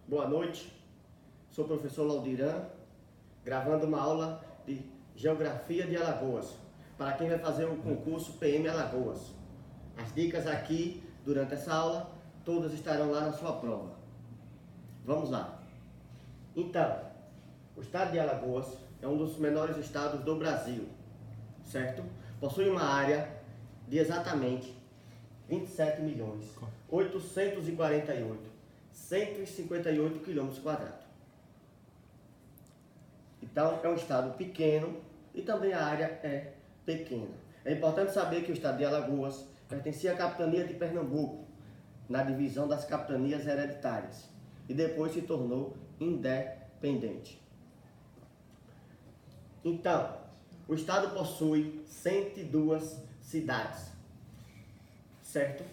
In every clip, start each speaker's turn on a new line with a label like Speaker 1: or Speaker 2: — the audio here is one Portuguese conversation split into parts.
Speaker 1: Boa noite, sou o professor Laudiran, gravando uma aula de Geografia de Alagoas, para quem vai fazer o concurso PM Alagoas. As dicas aqui, durante essa aula, todas estarão lá na sua prova. Vamos lá. Então, o estado de Alagoas é um dos menores estados do Brasil, certo? Possui uma área de exatamente 27.848.158 km². Então, é um estado pequeno e também a área é pequena. É importante saber que o estado de Alagoas pertencia à capitania de Pernambuco, na divisão das capitanias hereditárias, e depois se tornou independente. Então, o estado possui 102 cidades, certo?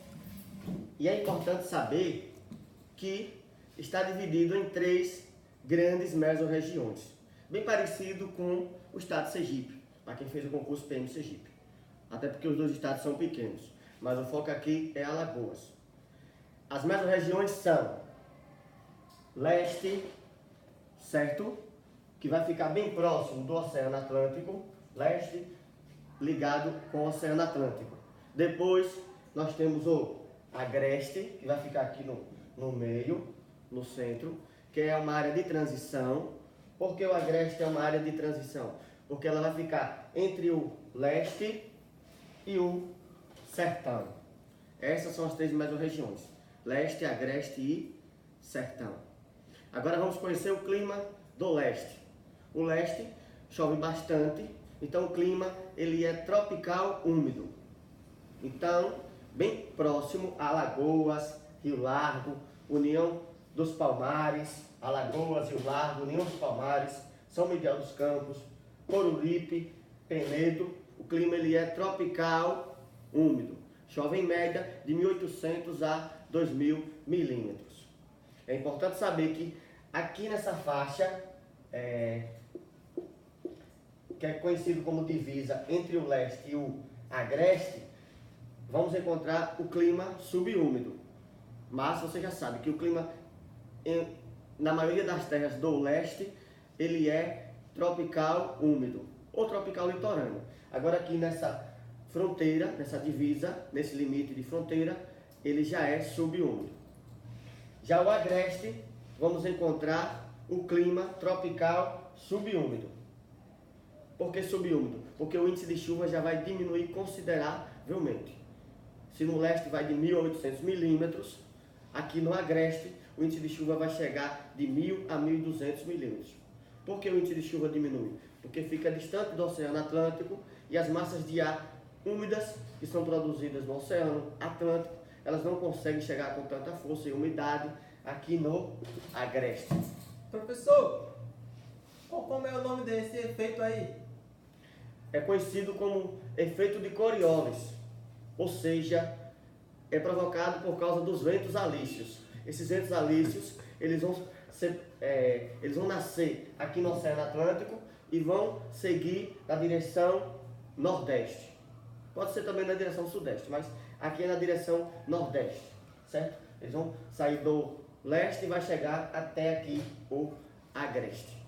Speaker 1: E é importante saber que está dividido em 3 grandes mesorregiões, bem parecido com o estado de Sergipe, para quem fez o concurso PM Sergipe. Até porque os 2 estados são pequenos, mas o foco aqui é Alagoas. As mesorregiões são leste, certo? Que vai ficar bem próximo do Oceano Atlântico, leste ligado com o Oceano Atlântico. Depois nós temos o agreste, que vai ficar aqui no meio, no centro, que é uma área de transição. Por que o agreste é uma área de transição? Porque ela vai ficar entre o leste e o sertão. Essas são as 3 mesorregiões: leste, agreste e sertão. Agora vamos conhecer o clima do leste. O leste chove bastante, então o clima ele é tropical úmido. Então, bem próximo a Alagoas, Rio Largo, União dos Palmares, Alagoas, Rio Largo, União dos Palmares, São Miguel dos Campos, Coruripe, Penedo, o clima ele é tropical úmido. Chove em média de 1.800 a 2.000 milímetros. É importante saber que aqui nessa faixa, que é conhecido como divisa entre o leste e o agreste, vamos encontrar o clima subúmido. Mas você já sabe que o clima, na maioria das terras do leste, ele é tropical úmido ou tropical litorâneo. Agora aqui nessa fronteira, nessa divisa, nesse limite de fronteira, ele já é subúmido. Já o agreste, vamos encontrar o clima tropical subúmido. Por que subúmido? Porque o índice de chuva já vai diminuir consideravelmente. Se no leste vai de 1.800 milímetros, aqui no agreste o índice de chuva vai chegar de 1.000 a 1.200 milímetros. Por que o índice de chuva diminui? Porque fica distante do Oceano Atlântico e as massas de ar úmidas que são produzidas no Oceano Atlântico, elas não conseguem chegar com tanta força e umidade aqui no agreste.
Speaker 2: Professor, como é o nome desse efeito aí?
Speaker 1: É conhecido como efeito de Coriolis, ou seja, é provocado por causa dos ventos alísios. Esses ventos alísios, eles vão nascer aqui no Oceano Atlântico e vão seguir na direção nordeste. Pode ser também na direção sudeste, mas aqui é na direção nordeste, certo? Eles vão sair do leste e vai chegar até aqui o agreste.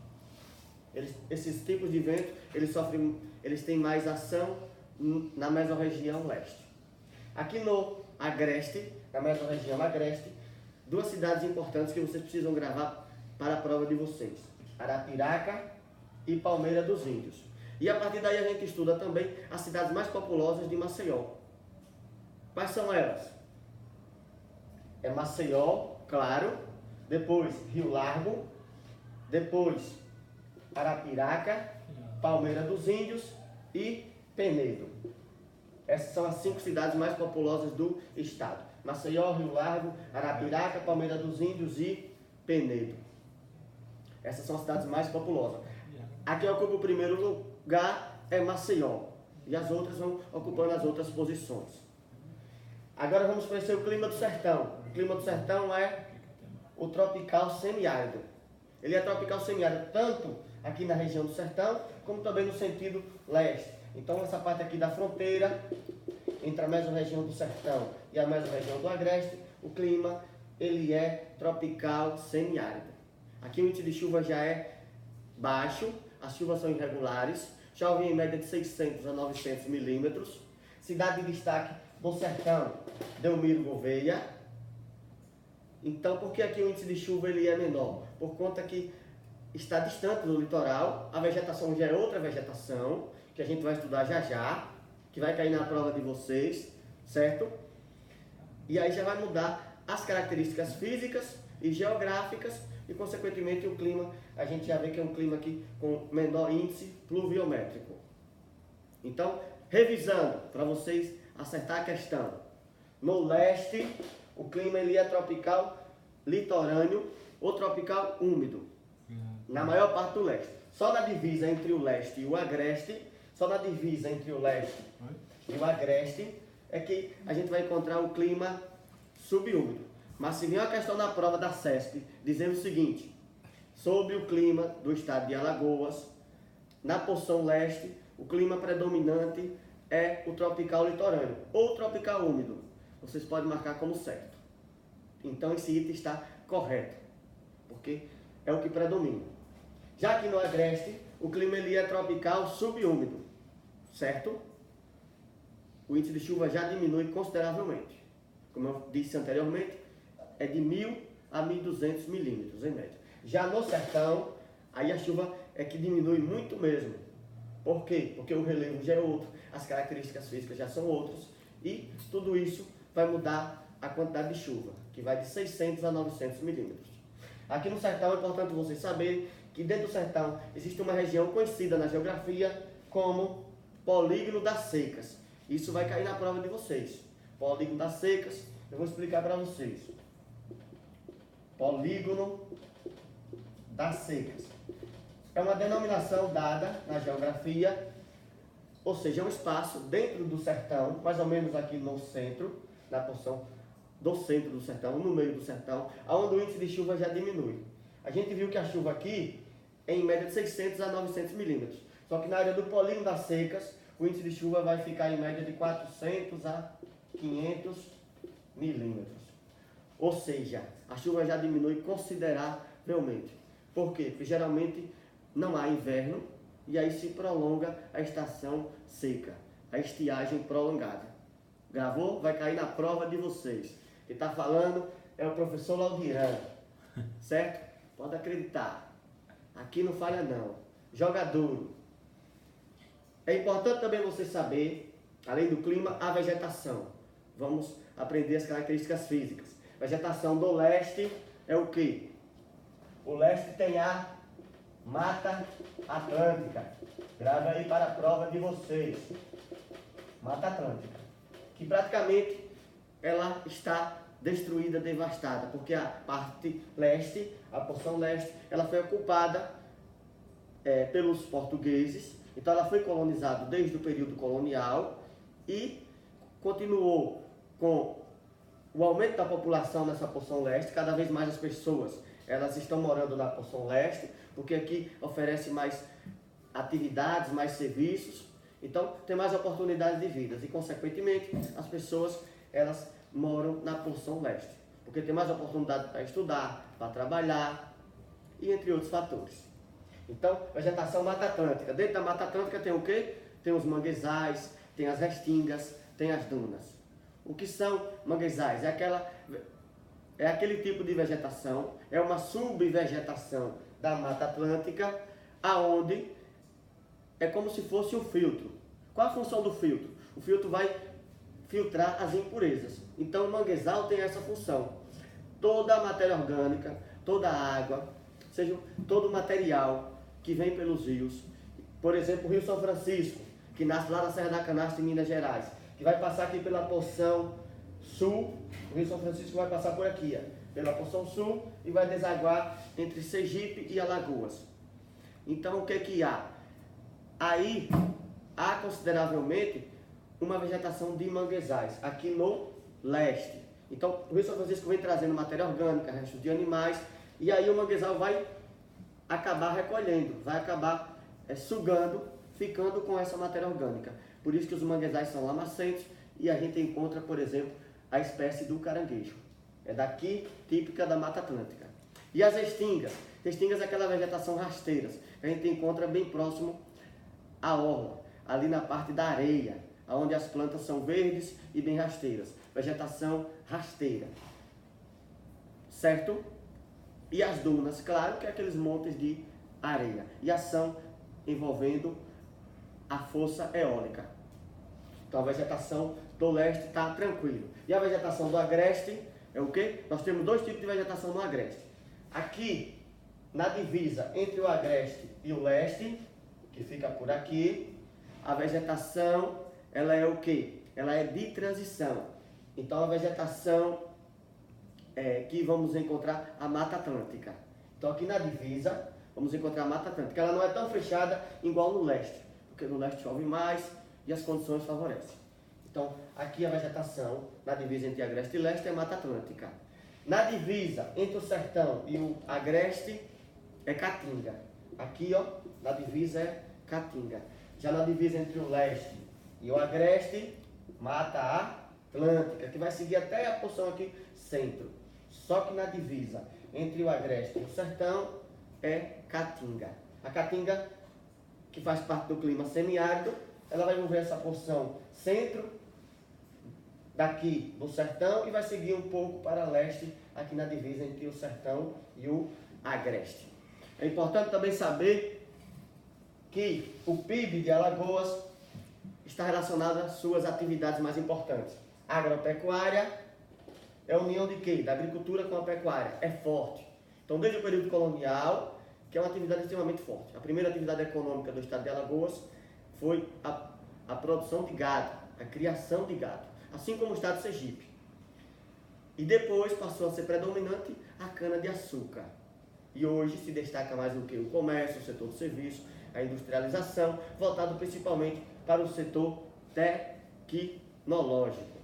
Speaker 1: Esses tipos de vento, eles têm mais ação na mesorregião leste. Aqui no agreste, na mesorregião agreste, 2 cidades importantes que vocês precisam gravar para a prova de vocês: Arapiraca e Palmeira dos Índios. E a partir daí a gente estuda também as cidades mais populosas de Maceió. Quais são elas? É Maceió, claro, depois Rio Largo, depois Arapiraca, Palmeira dos Índios e Penedo. Essas são as 5 cidades mais populosas do estado: Maceió, Rio Largo, Arapiraca, Palmeira dos Índios e Penedo. Essas são as cidades mais populosas. A que ocupa o primeiro lugar é Maceió, e as outras vão ocupando as outras posições. Agora vamos conhecer o clima do sertão. O clima do sertão é o tropical semiárido. Ele é tropical semiárido tanto aqui na região do sertão, como também no sentido leste. Então essa parte aqui da fronteira, entre a mesorregião do sertão e a mesorregião do agreste, o clima ele é tropical semiárido. Aqui o índice de chuva já é baixo, as chuvas são irregulares, chove em média de 600 a 900 milímetros. Cidade de destaque do sertão, Delmiro Gouveia. Então, por que aqui o índice de chuva ele é menor? Por conta que está distante do litoral, a vegetação já é outra vegetação, que a gente vai estudar já já, que vai cair na prova de vocês, certo? E aí já vai mudar as características físicas e geográficas e, consequentemente, o clima, a gente já vê que é um clima aqui com menor índice pluviométrico. Então, revisando, para vocês acertar a questão. No leste, o clima ele é tropical litorâneo ou tropical úmido. Na maior parte do leste. Só na divisa entre o leste e o agreste, só na divisa entre o leste e o agreste, é que a gente vai encontrar o clima subúmido. Mas se vier uma questão na prova da CESP dizendo o seguinte: sobre o clima do estado de Alagoas, na porção leste, o clima predominante é o tropical litorâneo ou tropical úmido. Vocês podem marcar como certo. Então esse item está correto, porque é o que predomina. Já que no agreste, o clima ele é tropical subúmido, certo? O índice de chuva já diminui consideravelmente. Como eu disse anteriormente, é de 1.000 a 1.200 milímetros em média. Já no sertão, aí a chuva é que diminui muito mesmo. Por quê? Porque o relevo já é outro, as características físicas já são outras e tudo isso vai mudar a quantidade de chuva, que vai de 600 a 900 milímetros. Aqui no sertão é importante vocês saberem que dentro do sertão existe uma região conhecida na geografia como Polígono das Secas. Isso vai cair na prova de vocês. Polígono das Secas, eu vou explicar para vocês. Polígono das Secas. É uma denominação dada na geografia, ou seja, é um espaço dentro do sertão, mais ou menos aqui no centro, na porção do centro do sertão, no meio do sertão, onde o índice de chuva já diminui. A gente viu que a chuva aqui é em média de 600 a 900 milímetros. Só que na área do Polígono das Secas, o índice de chuva vai ficar em média de 400 a 500 milímetros. Ou seja, a chuva já diminui consideravelmente. Por quê? Porque geralmente não há inverno e aí se prolonga a estação seca, a estiagem prolongada. Gravou? Vai cair na prova de vocês. Quem está falando é o professor Laudirano, certo? Pode acreditar. Aqui não falha não. Joga duro. É importante também você saber, além do clima, a vegetação. Vamos aprender as características físicas. Vegetação do leste é o quê? O leste tem a Mata Atlântica. Grave aí para a prova de vocês. Mata Atlântica. Que praticamente ela está destruída, devastada, porque a parte leste, a porção leste, ela foi ocupada pelos portugueses. Então ela foi colonizada desde o período colonial e continuou com o aumento da população nessa porção leste. Cada vez mais as pessoas elas estão morando na porção leste, porque aqui oferece mais atividades, mais serviços. Então tem mais oportunidades de vida e, consequentemente, as pessoas elas moram na porção leste, porque tem mais oportunidade para estudar, para trabalhar e entre outros fatores. Então, vegetação Mata Atlântica. Dentro da Mata Atlântica tem o quê? Tem os manguezais, tem as restingas, tem as dunas. O que são manguezais? É aquele tipo de vegetação, é uma subvegetação da Mata Atlântica, aonde é como se fosse um filtro. Qual a função do filtro? O filtro vai filtrar as impurezas. Então o manguezal tem essa função. Toda a matéria orgânica, toda a água, seja todo o material que vem pelos rios, por exemplo, o Rio São Francisco, que nasce lá na Serra da Canastra, em Minas Gerais, que vai passar aqui pela porção sul, o Rio São Francisco vai passar por aqui, pela porção sul, e vai desaguar entre Sergipe e Alagoas. Então o que há? Aí há consideravelmente uma vegetação de manguezais, aqui no leste. Então o Rio São Francisco vem trazendo matéria orgânica, restos de animais, e aí o manguezal vai acabar recolhendo, vai acabar sugando, ficando com essa matéria orgânica. Por isso que os manguezais são lamacentes e a gente encontra, por exemplo, a espécie do caranguejo. É daqui, típica da Mata Atlântica. E as restingas? Restingas é aquela vegetação rasteira que a gente encontra bem próximo à orla, ali na parte da areia, onde as plantas são verdes e bem rasteiras. Vegetação rasteira. Certo? E as dunas, claro que é aqueles montes de areia. E ação envolvendo a força eólica. Então a vegetação do leste está tranquilo. E a vegetação do agreste é o quê? Nós temos dois tipos de vegetação no agreste. Aqui, na divisa entre o agreste e o leste, que fica por aqui, a vegetação, ela é o quê? Ela é de transição. Então a vegetação que vamos encontrar a Mata Atlântica. Então aqui na divisa, vamos encontrar a Mata Atlântica. Ela não é tão fechada igual no leste, porque no leste chove mais e as condições favorecem. Então, aqui a vegetação, na divisa entre agreste e leste, é Mata Atlântica. Na divisa entre o sertão e o agreste, é Caatinga. Aqui, ó, na divisa é Caatinga. Já na divisa entre o leste e o agreste, Mata Atlântica, que vai seguir até a porção aqui, centro. Só que na divisa entre o agreste e o sertão, é Caatinga. A Caatinga, que faz parte do clima semiárido, ela vai envolver essa porção centro, daqui do sertão, e vai seguir um pouco para leste, aqui na divisa entre o sertão e o agreste. É importante também saber que o PIB de Alagoas está relacionado às suas atividades mais importantes. A agropecuária é a união de quê? Da agricultura com a pecuária. É forte. Então, desde o período colonial, que é uma atividade extremamente forte. A primeira atividade econômica do estado de Alagoas foi a produção de gado, a criação de gado, assim como o estado de Sergipe. E depois passou a ser predominante a cana-de-açúcar. E hoje se destaca mais o que? O comércio, o setor de serviço, a industrialização, voltado principalmente para o setor tecnológico.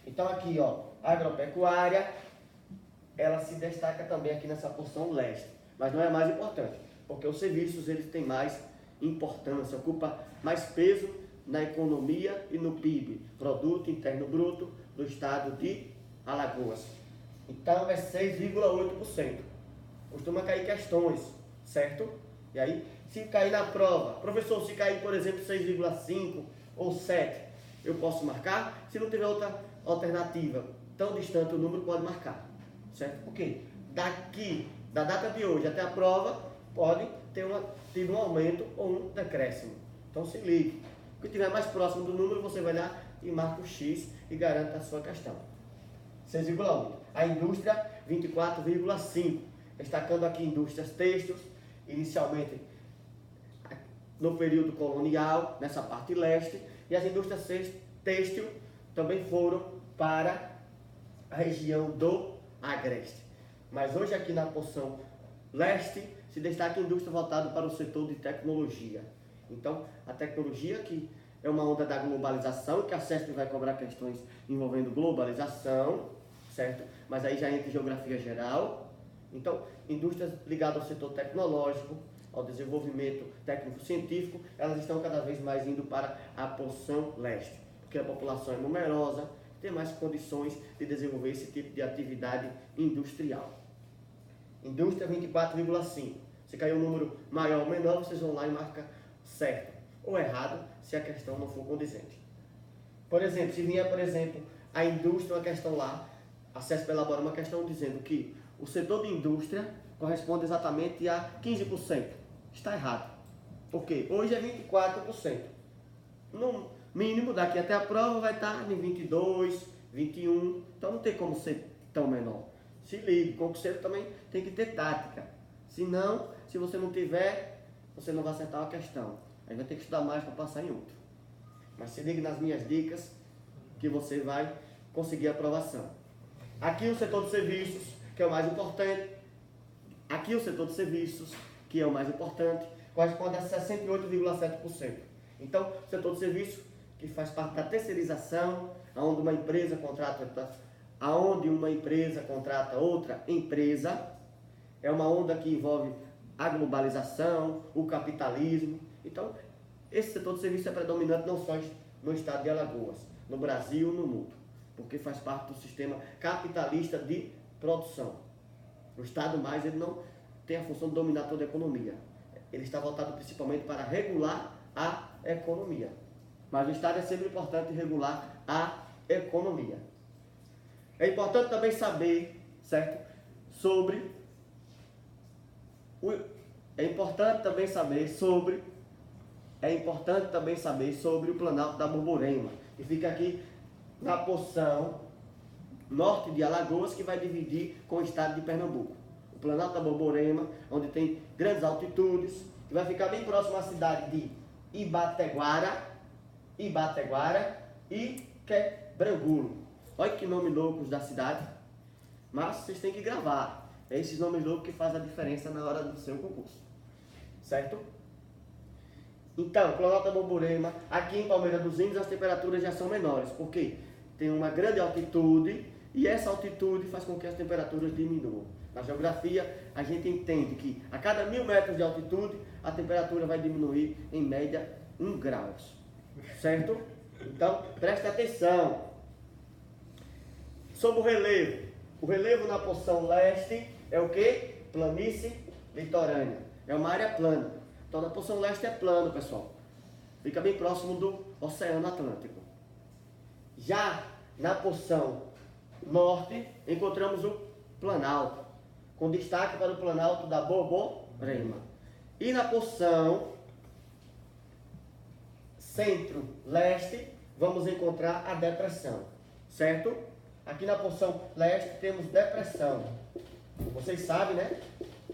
Speaker 1: Então aqui, ó, a agropecuária, ela se destaca também aqui nessa porção leste, mas não é a mais importante, porque os serviços eles têm mais importância, ocupa mais peso na economia e no PIB, Produto Interno Bruto, do estado de Alagoas. Então é 6,8%. Costuma cair questões, certo? E aí, se cair na prova, professor, se cair, por exemplo, 6,5 ou 7, eu posso marcar? Se não tiver outra alternativa tão distante, o número pode marcar, certo? Porque daqui, da data de hoje até a prova, pode ter um aumento ou um decréscimo. Então se ligue. O que estiver mais próximo do número, você vai lá e marca o X e garanta a sua questão. 6,1. A indústria, 24,5. Destacando aqui indústrias têxteis, inicialmente no período colonial, nessa parte leste, e as indústrias têxtil também foram para a região do agreste. Mas hoje aqui na porção leste, se destaca a indústria voltada para o setor de tecnologia. Então, a tecnologia que é uma onda da globalização, que a CESP vai cobrar questões envolvendo globalização, certo? Mas aí já entra geografia geral. Então, indústrias ligadas ao setor tecnológico, ao desenvolvimento técnico-científico, elas estão cada vez mais indo para a porção leste, porque a população é numerosa, tem mais condições de desenvolver esse tipo de atividade industrial. Indústria 24,5. Se cair um número maior ou menor, vocês vão lá e marcam certo ou errado, se a questão não for condizente. Por exemplo, se vier, por exemplo, a indústria, uma questão lá, a CESP elabora uma questão dizendo que o setor de indústria corresponde exatamente a 15%. Está errado. Por quê? Hoje é 24%. No mínimo, daqui até a prova, vai estar em 22%, 21%. Então não tem como ser tão menor. Se ligue, concurseiro também tem que ter tática. Senão, se você não tiver, você não vai acertar uma questão. Aí vai ter que estudar mais para passar em outro. Mas se ligue nas minhas dicas que você vai conseguir a aprovação. Aqui o setor de serviços, que é o mais importante. Aqui o setor de serviços, que é o mais importante, corresponde a 68,7%. Então, o setor de serviços, que faz parte da terceirização, onde uma empresa contrata outra empresa, é uma onda que envolve a globalização, o capitalismo. Então, esse setor de serviço é predominante não só no estado de Alagoas, no Brasil e no mundo, porque faz parte do sistema capitalista de produção. O Estado mais ele não tem a função de dominar toda a economia. Ele está voltado principalmente para regular a economia. Mas o Estado é sempre importante regular a economia. É importante também saber, certo? É importante também saber sobre o Planalto da Borborema, que fica aqui na porção norte de Alagoas, que vai dividir com o estado de Pernambuco. O Planalto da Borborema, onde tem grandes altitudes, que vai ficar bem próximo à cidade de Ibateguara e Quebrangulo. Olha que nome loucos da cidade, mas vocês têm que gravar. É esses nomes loucos que fazem a diferença na hora do seu concurso, certo? Então, Planalto da Borborema, aqui em Palmeira dos Índios as temperaturas já são menores, porque tem uma grande altitude e essa altitude faz com que as temperaturas diminuam. Na geografia, a gente entende que a cada 1000 metros de altitude, a temperatura vai diminuir em média 1 grau, certo? Então, preste atenção. Sobre o relevo na porção leste é o que? Planície litorânea. É uma área plana. Então, na porção leste é plano, pessoal. Fica bem próximo do Oceano Atlântico. Já na porção norte, encontramos o Planalto, com destaque para o Planalto da Borborema. E na porção centro-leste, vamos encontrar a depressão, certo? Aqui na porção leste temos depressão. Vocês sabem, né,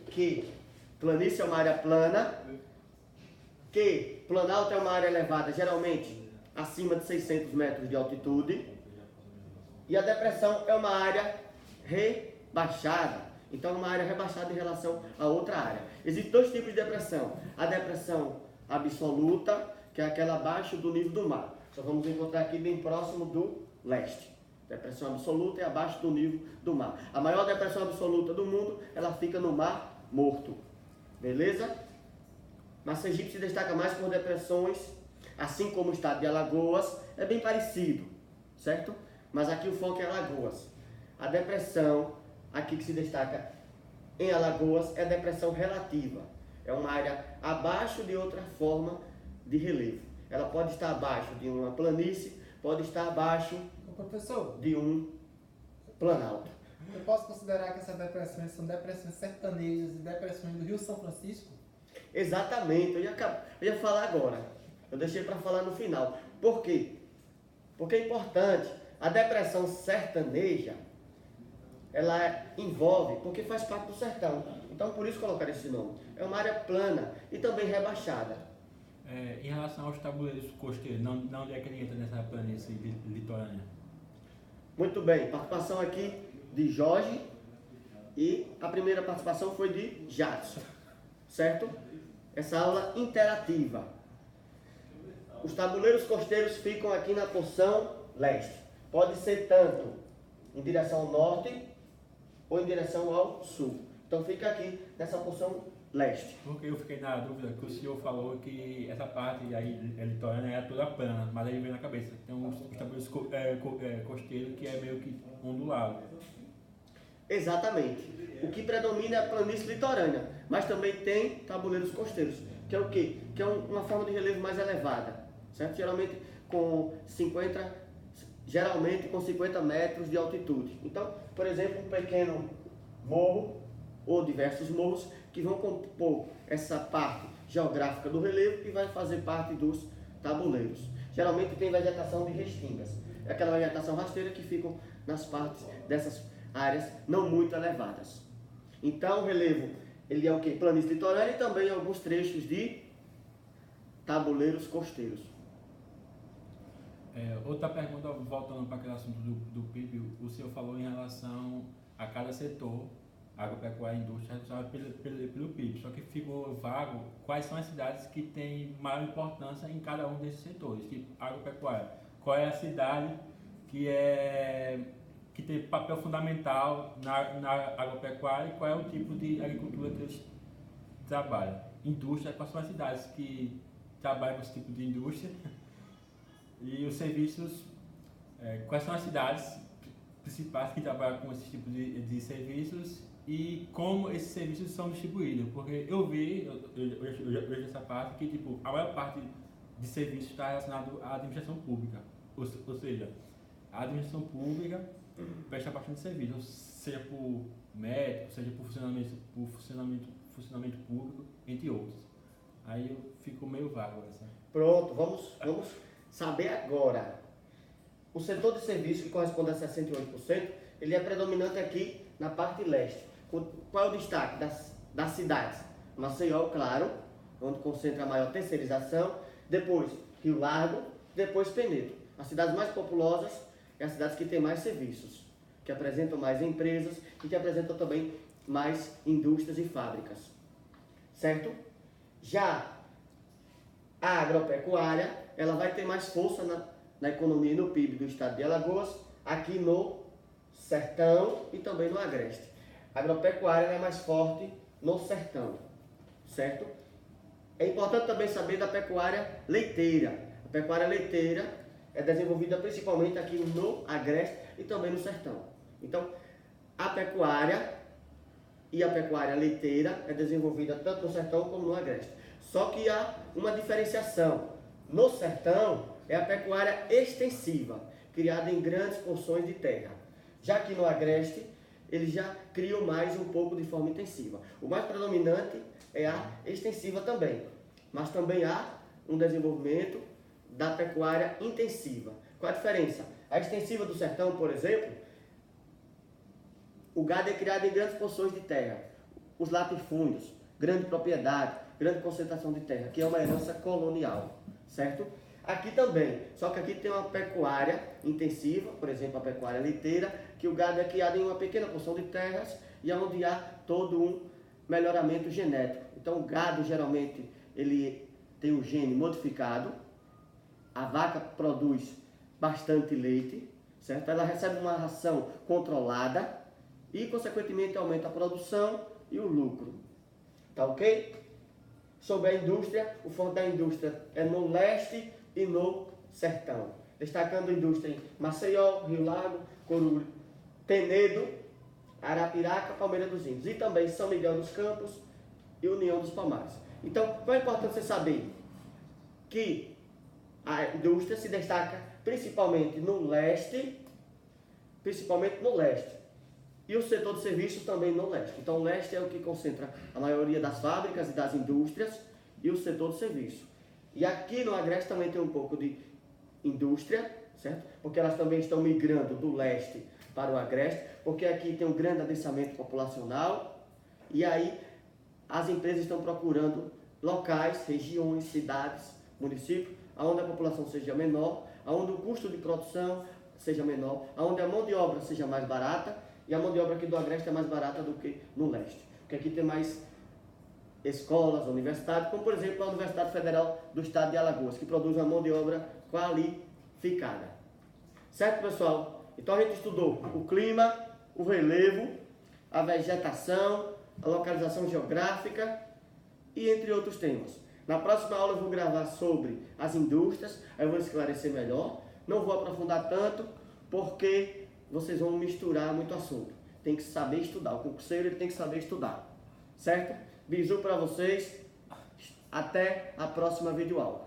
Speaker 1: que planície é uma área plana, que Planalto é uma área elevada, geralmente acima de 600 metros de altitude, e a depressão é uma área rebaixada. Então, é uma área rebaixada em relação a outra área. Existem dois tipos de depressão. A depressão absoluta, que é aquela abaixo do nível do mar. Só vamos encontrar aqui bem próximo do leste. Depressão absoluta é abaixo do nível do mar. A maior depressão absoluta do mundo, ela fica no Mar Morto. Beleza? Mas Sergipe se destaca mais por depressões, assim como o estado de Alagoas, é bem parecido, certo? Mas aqui o foco é Alagoas. A depressão aqui que se destaca em Alagoas é a depressão relativa. É uma área abaixo de outra forma de relevo. Ela pode estar abaixo de uma planície, pode estar abaixo
Speaker 2: Professor,
Speaker 1: de um planalto.
Speaker 2: eu posso considerar que essas depressões são depressões sertanejas e depressões do Rio São Francisco?
Speaker 1: Exatamente, eu ia falar agora. Eu deixei para falar no final. Por quê? Porque é importante. A depressão sertaneja, ela envolve, porque faz parte do sertão. Então, por isso colocar esse nome. É uma área plana e também rebaixada.
Speaker 3: Em relação aos tabuleiros costeiros, não onde é que ele entra nessa planície litorânea?
Speaker 1: Muito bem, participação aqui de Jorge e a primeira participação foi de Jadson, certo? Essa aula interativa. Os tabuleiros costeiros ficam aqui na porção leste. Pode ser tanto em direção ao norte ou em direção ao sul. Então fica aqui nessa porção leste.
Speaker 3: Porque eu fiquei na dúvida que o senhor falou que essa parte aí litorânea era toda plana, mas aí veio na cabeça. Tem uns tabuleiros costeiros que é meio que ondulado.
Speaker 1: Exatamente. O que predomina é a planície litorânea, mas também tem tabuleiros costeiros, que é o quê? Que é uma forma de relevo mais elevada, certo? Geralmente com 50 metros de altitude. Então, por exemplo, um pequeno morro ou diversos morros que vão compor essa parte geográfica do relevo e vai fazer parte dos tabuleiros. Geralmente tem vegetação de restingas. É aquela vegetação rasteira que ficam nas partes dessas áreas não muito elevadas. Então, o relevo, ele é o que? Planície litorânea e também alguns trechos de tabuleiros costeiros.
Speaker 3: Outra pergunta, voltando para aquele assunto do PIB, o senhor falou em relação a cada setor, agropecuária e indústria, responsável pelo PIB. Só que ficou vago quais são as cidades que têm maior importância em cada um desses setores. Tipo, agropecuária, qual é a cidade que tem papel fundamental na agropecuária e qual é o tipo de agricultura que eles trabalham. Indústria, quais são as cidades que trabalham com esse tipo de indústria. E os serviços, quais são as cidades principais que trabalham com esse tipo de serviços e como esses serviços são distribuídos. Porque eu vejo essa parte que tipo, a maior parte de serviços está relacionado à administração pública. Ou seja, a administração pública presta bastante serviço, seja por médico, seja por funcionamento público, entre outros. Aí eu fico meio vago essa.
Speaker 1: Pronto, vamos saber agora. O setor de serviço, que corresponde a 68%, ele é predominante aqui na parte leste. Qual é o destaque das cidades? Maceió, claro, onde concentra a maior terceirização, depois Rio Largo, depois Penedo. As cidades mais populosas e as cidades que têm mais serviços, que apresentam mais empresas e que apresentam também mais indústrias e fábricas. Certo? Já a agropecuária, ela vai ter mais força na economia e no PIB do estado de Alagoas, aqui no sertão e também no agreste. A agropecuária é mais forte no sertão, certo? É importante também saber da pecuária leiteira. A pecuária leiteira é desenvolvida principalmente aqui no agreste e também no sertão. Então, a pecuária e a pecuária leiteira é desenvolvida tanto no sertão como no agreste. Só que há uma diferenciação. No sertão é a pecuária extensiva, criada em grandes porções de terra. Já que no agreste, eles já criam mais um pouco de forma intensiva. O mais predominante é a extensiva também, mas também há um desenvolvimento da pecuária intensiva. Qual a diferença? A extensiva do sertão, por exemplo, o gado é criado em grandes porções de terra. Os latifúndios, grande propriedade, grande concentração de terra, que é uma herança colonial, certo? Aqui também, só que aqui tem uma pecuária intensiva, por exemplo, a pecuária leiteira, que o gado é criado em uma pequena porção de terras e onde há todo um melhoramento genético. Então, o gado, geralmente, ele tem o gene modificado, a vaca produz bastante leite, certo? Ela recebe uma ração controlada e, consequentemente, aumenta a produção e o lucro. Tá ok? Sobre a indústria, o foco da indústria é no leste e no sertão. Destacando a indústria em Maceió, Rio Largo, Coruripe, Penedo, Arapiraca, Palmeira dos Índios. E também São Miguel dos Campos e União dos Palmares. Então, qual é a importância de saber? Que a indústria se destaca principalmente no leste, e o setor de serviços também no leste. Então, o leste é o que concentra a maioria das fábricas e das indústrias e o setor de serviço. E aqui no agreste também tem um pouco de indústria, certo? Porque elas também estão migrando do leste para o agreste, porque aqui tem um grande adensamento populacional e aí as empresas estão procurando locais, regiões, cidades, municípios, onde a população seja menor, onde o custo de produção seja menor, onde a mão de obra seja mais barata, e a mão de obra aqui do agreste é mais barata do que no leste, porque aqui tem mais escolas, universidades, como por exemplo a Universidade Federal do Estado de Alagoas, que produz uma mão de obra qualificada. Certo, pessoal? Então a gente estudou o clima, o relevo, a vegetação, a localização geográfica e entre outros temas. Na próxima aula eu vou gravar sobre as indústrias, aí eu vou esclarecer melhor. Não vou aprofundar tanto, porque vocês vão misturar muito assunto. Tem que saber estudar, o concurseiro ele tem que saber estudar. Certo? Beijo para vocês, até a próxima videoaula.